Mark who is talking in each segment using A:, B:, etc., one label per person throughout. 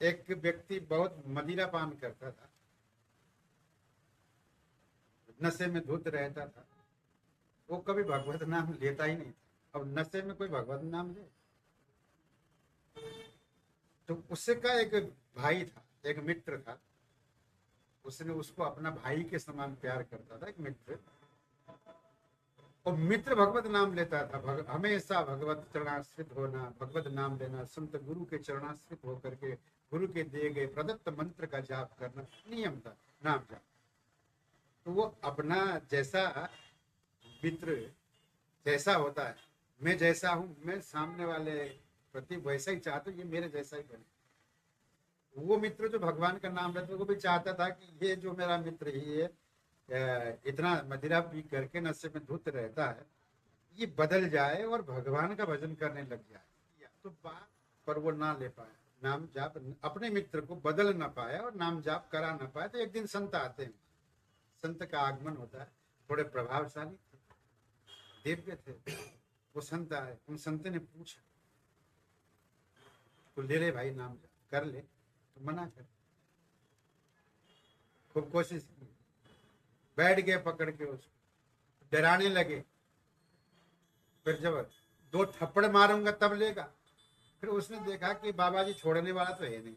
A: एक व्यक्ति बहुत मदिरा पान करता था, नशे में धुत रहता था, वो कभी भगवत नाम लेता ही नहीं था। अब नशे में कोई भगवत नाम ले? तो उससे का एक भाई था, एक मित्र था, उसने उसको अपना भाई के समान प्यार करता था, एक मित्र। और मित्र भगवत नाम लेता था, हमेशा भगवत चरणाश्रित होना, भगवत नाम लेना, संत गुरु के चरणाश्रित होकर के गुरु के दिए गए प्रदत्त मंत्र का जाप करना नियम था, नाम जाप। तो वो अपना जैसा मित्र जैसा होता है, मैं जैसा हूं, मैं सामने वाले प्रति वैसा ही चाहता हूँ, ये मेरे जैसा ही बने। वो मित्र जो भगवान का नाम लेता, वो भी चाहता था कि ये जो मेरा मित्र ही है, इतना मदिरा पी करके नशे में धुत रहता है, ये बदल जाए और भगवान का भजन करने लग जाए। या तो बात पर वो ना ले पाया, नाम जाप अपने मित्र को बदल ना पाया और नाम जाप करा ना पाया। तो एक दिन संत आते हैं, संत का आगमन होता है, थोड़े प्रभावशाली थे, दिव्य थे। वो संत आए, उन संत ने पूछा, तो ले ले भाई नाम जाप कर ले, तो मना कर। खूब कोशिश की, बैठ गए पकड़ के उसको, डराने लगे। फिर जब 2 थप्पड़ मारूंगा तब लेगा। फिर उसने देखा कि बाबा जी छोड़ने वाला तो है नहीं,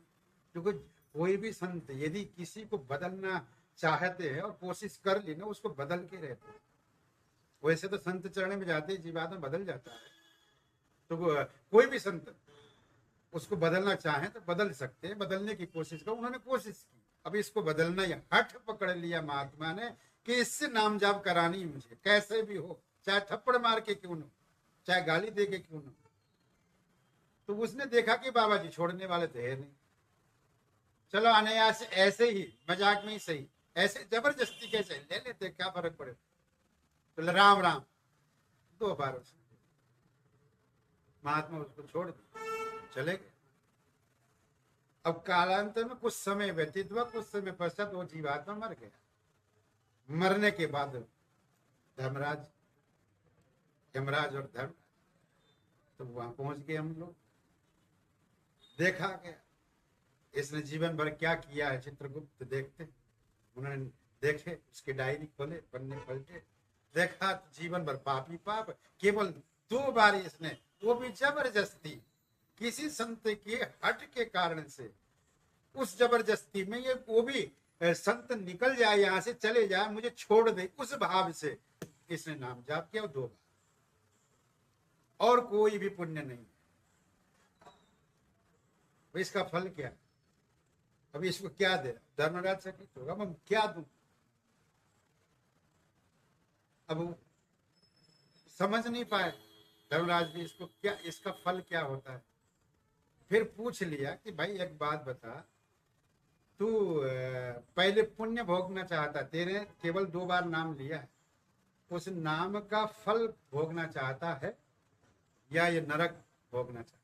A: क्योंकि कोई भी संत यदि किसी को बदलना चाहते हैं और कोशिश कर ली ना, उसको बदल के रहते हैं। वैसे तो संत चरण में जाते ही जीवात्मा बदल जाता है। तो कोई भी संत उसको बदलना चाहे तो बदल सकते हैं, बदलने की कोशिश कर। उन्होंने कोशिश की, अब इसको बदलना ही, हठ पकड़ लिया महात्मा ने कि इससे नाम जाप करानी मुझे, कैसे भी हो, चाहे थप्पड़ मार के क्यों न, चाहे गाली दे के क्यों न। तो उसने देखा कि बाबा जी छोड़ने वाले थे नहीं, चलो अनायास ऐसे ही मजाक में ही सही, ऐसे जबरदस्ती कैसे ले लेते, क्या फर्क पड़े। तो राम राम 2 बार उसने, महात्मा उसको छोड़ दिया, चले गए। अब कालांतर में कुछ समय व्यतीत हुआ, कुछ समय पश्चात वो जीवात्मा मर गया। मरने के बाद धर्मराज, यमराज और धर्म, तो वहां पहुंच गए हम लोग। देखा गया इसने जीवन भर क्या किया है, चित्रगुप्त देखते, उन्होंने देखे, उसकी डायरी खोले, पन्ने पलटे, देखा तो जीवन भर पापी पाप। केवल 2 बार इसने, वो भी जबरदस्ती, किसी संत के हट के कारण से, उस जबरदस्ती में, ये वो भी संत निकल जाए यहां से, चले जाए, मुझे छोड़ दे, उस भाव से इसने नाम जाप किया 2 बार, और कोई भी पुण्य नहीं। इसका फल क्या है? अभी इसको क्या दे? धर्मराज चकित होगा, मैं क्या दूं? अब वो समझ नहीं पाए धर्मराज भी, इसको क्या, इसका फल क्या होता है। फिर पूछ लिया कि भाई एक बात बता, तू पहले पुण्य भोगना चाहता, तेरे केवल 2 बार नाम लिया है, उस नाम का फल भोगना चाहता है या ये नरक भोगना चाहता?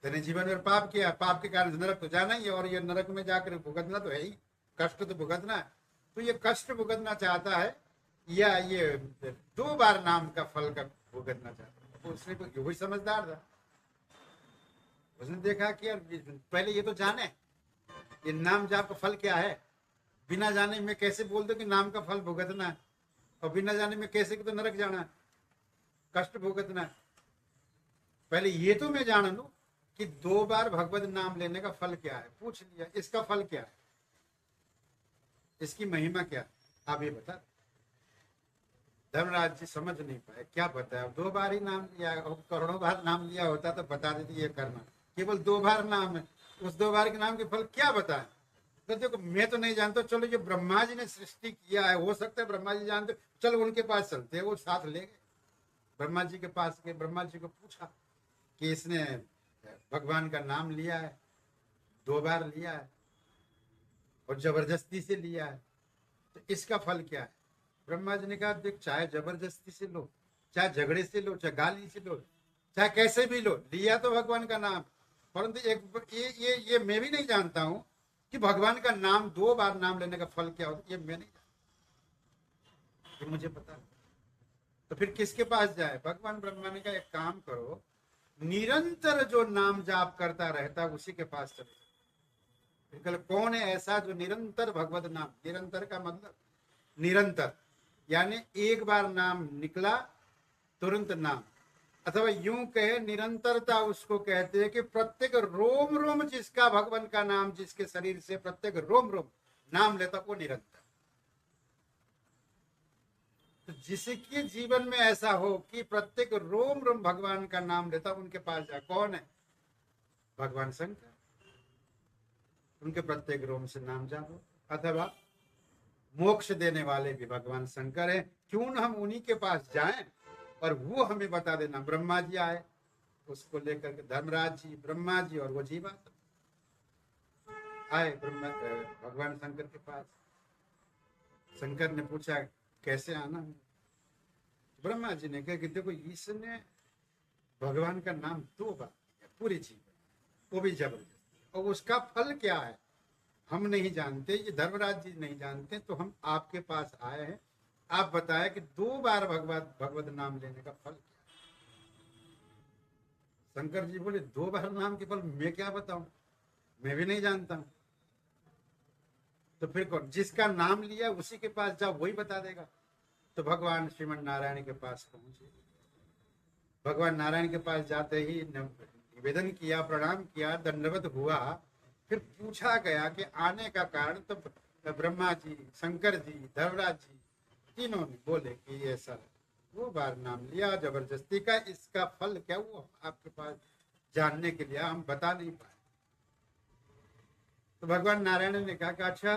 A: तेने जीवन में पाप किया, पाप के कारण नरक तो जाना ही है, और ये नरक में जाकर भुगतना तो है ही, कष्ट तो भुगतना है। तो ये कष्ट भुगतना चाहता है या ये 2 बार नाम का फल का भुगतना चाहता है? तो उसने तो वही समझदार था, उसने देखा कि यार पहले ये तो जाने ये नाम जाप का फल क्या है। बिना जाने में कैसे बोल दो कि नाम का फल भुगतना है, और बिना जाने में कैसे कि तो नरक जाना है, कष्ट भुगतना है। पहले ये तो मैं जान लू कि 2 बार भगवत नाम लेने का फल क्या है। पूछ लिया, इसका फल क्या है, इसकी महिमा क्या, आप ये बता। धर्मराज जी समझ नहीं पाए, क्या बताया, 2 बार ही नाम लिया, करोड़ों बार नाम लिया होता तो बता देती ये करना, केवल 2 बार नाम है, उस 2 बार के नाम के फल क्या बताए। तो देखो मैं तो नहीं जानता, चलो जो ब्रह्मा जी ने सृष्टि किया है, हो सकता है ब्रह्मा जी जानते, चलो उनके पास चलते हैं। वो साथ ले गए, ब्रह्मा जी के पास गए, ब्रह्मा जी को पूछा कि इसने भगवान का नाम लिया है, 2 बार लिया है और जबरदस्ती से लिया है, तो इसका फल क्या है। ब्रह्मा जी ने कहा, देख चाहे जबरदस्ती से लो, चाहे झगड़े से लो, चाहे गाली से लो, चाहे कैसे भी लो, लिया तो भगवान का नाम। परंतु एक ये मैं भी नहीं जानता हूं कि भगवान का नाम 2 बार नाम लेने का फल क्या होता, ये मैं नहीं जानता, ये मुझे पता। तो फिर किसके पास जाए? भगवान ब्रह्मा ने कहा, एक काम करो, निरंतर जो नाम जाप करता रहता उसी के पास चले जाओ। कल कौन है ऐसा जो निरंतर भगवत नाम, निरंतर का मतलब निरंतर यानी एक बार नाम निकला तुरंत नाम, अथवा यूं कहे निरंतरता उसको कहते हैं कि प्रत्येक रोम रोम जिसका भगवान का नाम जिसके शरीर से प्रत्येक रोम रोम नाम लेता वो निरंतर। तो जिसके जीवन में ऐसा हो कि प्रत्येक रोम रोम भगवान का नाम लेता उनके पास जा, कौन है? भगवान शंकर। उनके प्रत्येक रोम से नाम जापो। अथवा मोक्ष देने वाले भी भगवान शंकर है, क्यों न हम उन्हीं के पास जाएं और वो हमें बता देना। ब्रह्मा जी आए, उसको लेकर के धर्मराज जी, ब्रह्मा जी और वो जीवा आए भगवान शंकर के पास। शंकर ने पूछा कैसे आना है? ब्रह्मा जी ने कहा कि देखो इसने भगवान का नाम 2 बार लिया पूरे जीवन, वो भी जबरदस्त, और उसका फल क्या है हम नहीं जानते, ये धर्मराज जी नहीं जानते, तो हम आपके पास आए हैं, आप बताए कि 2 बार भगवत नाम लेने का फल क्या है? शंकर जी बोले 2 बार नाम के फल मैं क्या बताऊं, मैं भी नहीं जानता हूं। तो फिर कौन? जिसका नाम लिया उसी के पास जाओ, वही बता देगा। तो भगवान श्रीमन नारायण के पास पहुंचे। भगवान नारायण के पास जाते ही निवेदन किया, प्रणाम किया, दंडवत हुआ। फिर पूछा गया कि आने का कारण, तो ब्रह्मा जी, शंकर जी, धर्मराज जी तीनों ने बोले कि ऐसा 2 बार नाम लिया जबरदस्ती का, इसका फल क्या हुआ आपके पास जानने के लिए हम बता नहीं पाए। तो भगवान नारायण ने कहा कि अच्छा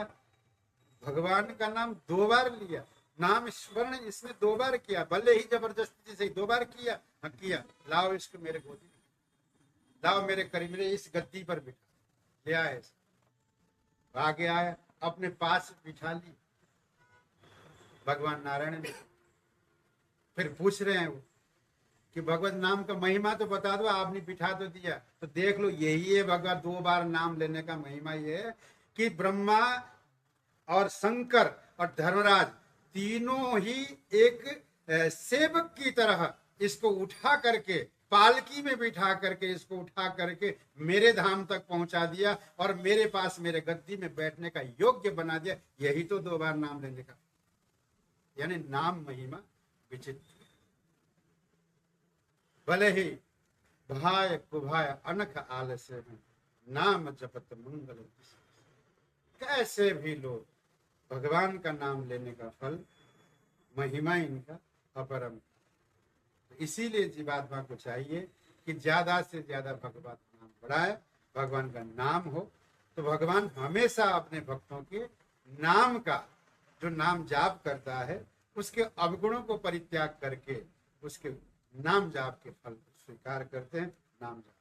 A: भगवान का नाम 2 बार लिया, नाम स्मरण इसने 2 बार किया, भले ही जबरदस्ती से 2 बार किया। हाँ किया, लाओ इसको मेरे गोदी में, लाओ मेरे करीब, मेरे इस गद्दी पर बिठा। ले आए, आगे आया, अपने पास बिठा ली भगवान नारायण ने। फिर पूछ रहे हैं वो कि भगवत नाम का महिमा तो बता दो, आपने बिठा तो दिया, तो देख लो यही है भगवत 2 बार नाम लेने का महिमा। ये है कि ब्रह्मा और शंकर और धर्मराज तीनों ही एक सेवक की तरह इसको उठा करके, पालकी में बिठा करके इसको उठा करके मेरे धाम तक पहुंचा दिया और मेरे पास मेरे गद्दी में बैठने का योग्य बना दिया। यही तो 2 बार नाम लेने का, यानी नाम महिमा विचित्र। भले ही भाय कुभाय अनख आलस्य में नाम जपत मंगल। कैसे भी लोग भगवान का नाम लेने का फल, महिमा इनका अपरम। इसीलिए जीवात्मा को चाहिए कि ज्यादा से ज्यादा भगवान नाम बढ़ाए, भगवान का नाम हो। तो भगवान हमेशा अपने भक्तों के नाम का, जो नाम जाप करता है उसके अवगुणों को परित्याग करके उसके नाम जाप के फल को स्वीकार करते हैं। नाम जाप